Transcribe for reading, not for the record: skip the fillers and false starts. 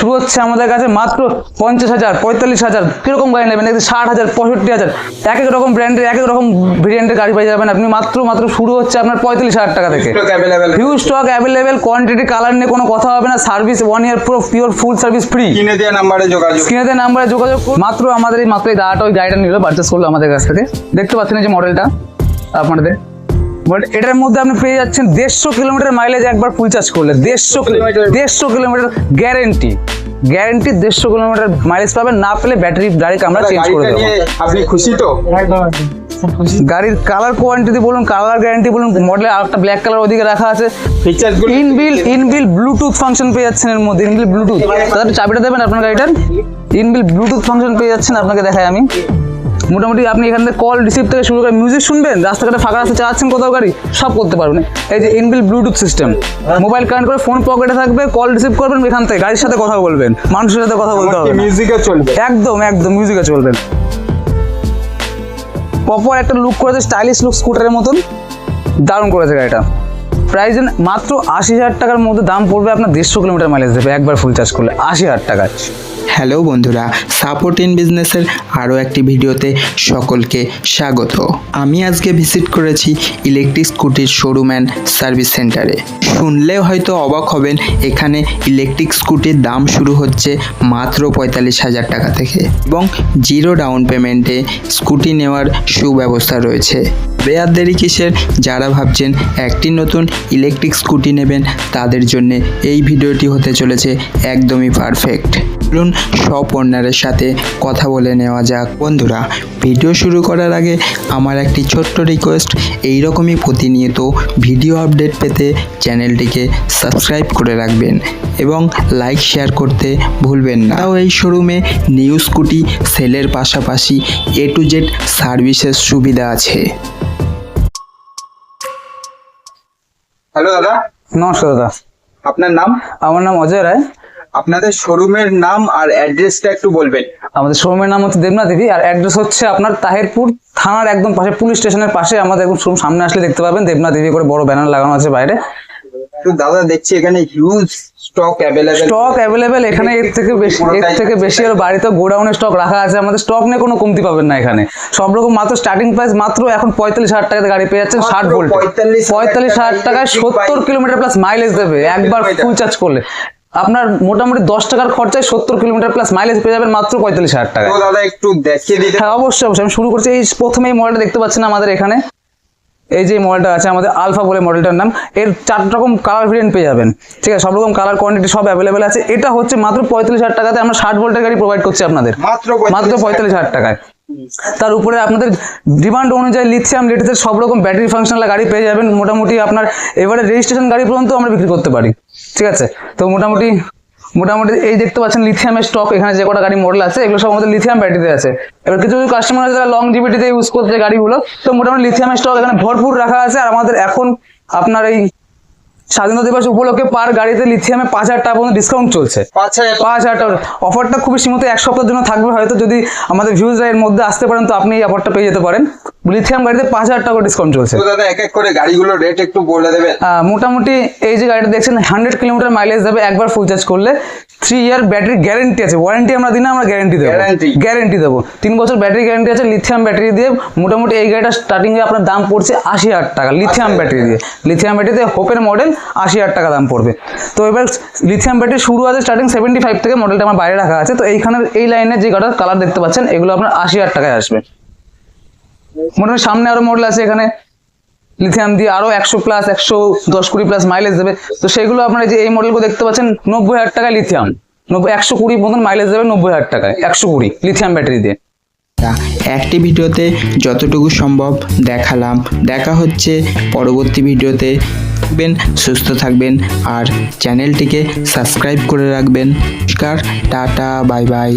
শুরু হচ্ছে আমাদের কাছে মাত্র 50,000, 45,000। কিরকম গাড়ি নেবেন? 60,000, 65,000, এক এক রকম ব্র্যান্ডের এক এক রকম ভেরিয়েন্টের গাড়ি পেয়ে যাবেন আপনি। মাত্র শুরু হচ্ছে আপনার 45,000 টাকা থেকে। Huge stock available, quantity, colour নিয়ে কোনো কথা হবে না। সার্ভিস 1 ইয়ার পুরো পিওর ফুল সার্ভিস ফ্রি। স্ক্রিনে দেওয়া নাম্বারে যোগাযোগ করুন। মাত্র আমাদের এই দাদাটা ওই গাড়িটা নিল, পারচেস করলো আমাদের কাছ থেকে। দেখতে পাচ্ছেন এই যে মডেলটা আপনাদের, এটার মধ্যে আপনি পেয়ে যাচ্ছেন 150 কিলোমিটার মাইলেজ একবার ফুল চার্জ করলে। 150 কিলোমিটার গ্যারেন্টি 150 কিলোমিটার মাইলেজ পাবেন। না পেলে ব্যাটারি ডাইরেক্ট আমরা চেঞ্জ করে দেবো। আপনি খুশি তো? গাড়ির কালার কোয়ান্টিটি বলুন, কালার গ্যারান্টি বলুন, মডেলের আরেকটা ব্ল্যাক কালার ওদিকে রাখা আছে। ফিচারগুলো ইনবিল ব্লুটুথ ফাংশন পেয়ে যাচ্ছেন এর মধ্যে। ইনবিল ব্লুটুথ, তাহলে চাবিটা দেবেন আপনার গাড়িটার। ইনবিল ব্লুটুথ ফাংশন পেয়ে যাচ্ছেন। আপনাকে দেখাই আমি, মোটামুটি আপনি এখান থেকে কল রিসিভ থেকে শুরু করে মিউজিক শুনবেন, রাস্তাঘাটে ফাঁকা রাস্তা চালাচ্ছেন, কোথাও গাড়ি, সব করতে পারবেন। এই যে ইনবিল ব্লুটুথ সিস্টেম, মোবাইল কানেক্ট করে ফোন পকেটে থাকবে, কল রিসিভ করবেন এখান থেকে, গাড়ির সাথে কথা বলবেন, মানুষের সাথে কথা বলতে হবে, মিউজিকে চলবে। একদম মিউজিকে চলবেন। প্রপার একটা লুক করেছে, স্টাইলিশ লুক, স্কুটারের মতন দারুণ করেছে গাড়িটা। প্রাইস মাত্র 80,000 টাকার মধ্যে দাম পড়বে আপনার। 150 কিলোমিটার মাইলেজ দেবে একবার ফুল চার্জ করলে 80,000 টাকা। হ্যালো বন্ধুরা, সাপোর্ট ইন বিজনেসের আরও একটি ভিডিওতে সকলকে স্বাগত। আমি আজকে ভিজিট করেছি ইলেকট্রিক স্কুটির শোরুম অ্যান্ড সার্ভিস সেন্টারে। শুনলে হয়তো অবাক হবেন, এখানে ইলেকট্রিক স্কুটির দাম শুরু হচ্ছে মাত্র 45,000 টাকা থেকে এবং জিরো ডাউন পেমেন্টে স্কুটি নেওয়ার সুব্যবস্থা রয়েছে। আর দেরি কিসের? যারা ভাবছেন একটি নতুন ইলেকট্রিক স্কুটি নেবেন তাদের জন্য এই ভিডিওটি হতে চলেছে একদমই পারফেক্ট। চলুন সব ওনারের সাথে কথা বলে নেওয়া যাক। বন্ধুরা, ভিডিও শুরু করার আগে আমার একটি ছোট্ট রিকোয়েস্ট, এইরকমই প্রতিনিয়ত ভিডিও আপডেট পেতে চ্যানেলটিকে সাবস্ক্রাইব করে রাখবেন এবং লাইক শেয়ার করতে ভুলবেন না। তাও এই শোরুমে নিউ স্কুটি সেলের পাশাপাশি A to Z সার্ভিসের সুবিধা আছে। হ্যালো দাদা। নমস্কার দাদা, আপনার নাম? আমার নাম অজয় রায়। আপনাদের শোরুমের নাম আর অ্যাড্রেসটা একটু বলবেন? আমাদের শোরুমের নাম হচ্ছে দেবনা দেবী, আর অ্যাড্রেস হচ্ছে আপনার তাহিরপুর থানার একদম পাশে, পুলিশ স্টেশনের পাশে। আমাদের একদম শোরুম সামনে আসলে দেখতে পাবেন দেবনা দেবী করে বড় ব্যানার লাগানো আছে বাইরে। তো দাদা দেখছি এখানে হিউজ স্টক অ্যাভেলেবেল। এখানে এর থেকে বেশি আর বাড়িতে গোডাউনে স্টক রাখা আছে। আমাদের স্টক নিয়ে কোনো কমতি পাবেন না এখানে। সব রকম মাত্র স্টার্টিং প্রাইস মাত্র এখন 45,000 টাকাতে গাড়ি পেয়ে যাচ্ছেন। 60 ভোল্ট 45,000 টাকায় 70 কিলোমিটার প্লাস মাইলেজ দেবে একবার ফুল চার্জ করলে। আপনার মোটামুটি 10 টাকার খরচায় 70 কিলোমিটার প্লাস মাইলেজ পেয়ে যাবেন মাত্র 45,000 টাকা। তো দাদা একটু দেখিয়ে দিতে? হ্যাঁ অবশ্যই। আমি শুরু করছি। এই প্রথমে এই মডেলটা দেখতে পাচ্ছেন আমাদের এখানে, এই যে মডেলটা আছে আমাদের আলফা বলে মডেলটার নাম। এর 4 রকম কালার ভেরিয়েন্ট পেয়ে যাবেন, ঠিক আছে? সব রকম কালার কোয়ান্টিটি সব অ্যাভেলেবেল আছে। এটা হচ্ছে মাত্র 45,000 টাকাতে আমরা 60 ভোল্টের গাড়ি প্রোভাইড করছি আপনাদের, মাত্র 45,000 টাকায়। তার উপরে আপনাদের ডিমান্ড অনুযায়ী লিথিয়াম লেটেস্টের সব রকম ব্যাটারি ফাংশনাল গাড়ি পেয়ে যাবেন। মোটামুটি আপনার এবারে রেজিস্ট্রেশন গাড়ি পর্যন্ত আমরা বিক্রি করতে পারি, ঠিক আছে? তো মোটামুটি এই দেখতে পাচ্ছেন লিথিয়ামের স্টক। এখানে যে কটা গাড়ি মডেল আছে এগুলো সব আমাদের লিথিয়াম ব্যাটারিতে আছে। এবার কিছু কাস্টমার আছে যারা লং জিবিটিতে ইউজ করতে গাড়িগুলো, তো মোটামুটি লিথিয়ামের স্টক এখানে ভরপুর রাখা আছে। আর আমাদের এখন আপনার এই স্বাধীনতা দিবস উপলক্ষে পার গাড়িতে লিথিয়ামে 5,000 টাকা পর্যন্ত ডিসকাউন্ট চলছে। 5,000 টাকা অফারটা খুবই সীমিত, 1 সপ্তাহের জন্য থাকবে হয়তো। যদি আমাদের ভিউজরা এর মধ্যে আসতে পারেন তো আপনি এই অফারটা পেয়ে যেতে পারেন। লিথিয়াম গাড়িতে 5,000 টাকা ডিসকাউন্ট চলছে। তো দাদা এক এক করে গাড়িগুলোর রেট একটু বলে দেবেন? মোটামুটি এই যে গাড়িটা দেখছেন 100 কিলোমিটার মাইলেজ দেবে একবার ফুল চার্জ করলে। 3 ইয়ার ব্যাটারি গ্যারেন্টি আছে। ওয়ারেন্টি আমরা দিই না, আমরা গ্যারেন্টি দেবো। 3 বছর ব্যাটারি গ্যারেন্টি আছে লিথিয়াম ব্যাটারি দিয়ে। মোটামুটি এই গাড়িটা স্টার্টিং এ আপনার দাম পড়ছে 80,000 টাকা লিথিয়াম ব্যাটারি দিয়ে। লিথিয়াম ব্যাটারিতে হোপের মডেল 80,000 টাকা দাম পড়বে। তো এবার লিথিয়াম ব্যাটারি শুরু আছে স্টার্টিং 75 থেকে, মডেলটা আমার বাইরে রাখা আছে। তো এইখানে এই লাইনে যে গাড়ির কালার দেখতে পাচ্ছেন এগুলো আপনার 80,000 টাকায় আসবে। মোটামুটি সামনে আরো মডেল আছে এখানে লিথিয়াম দিয়ে, আরো 100 প্লাস 110-20 প্লাস মাইলেজ দেবে। তো সেগুলো আপনারা যে এই মডেলগুলো দেখতে পাচ্ছেন 90,000 টাকায় লিথিয়াম, 120 মতন মাইলেজ দেবে 90,000 টাকায় 120 লিথিয়াম ব্যাটারি দিয়ে। একটি ভিডিওতে যতটুকু সম্ভব দেখালাম। দেখা হচ্ছে পরবর্তী ভিডিওতে। সুস্থ থাকবেন আর চ্যানেলটিকে সাবস্ক্রাইব করে রাখবেন। নমস্কার, টাটা, বাই বাই।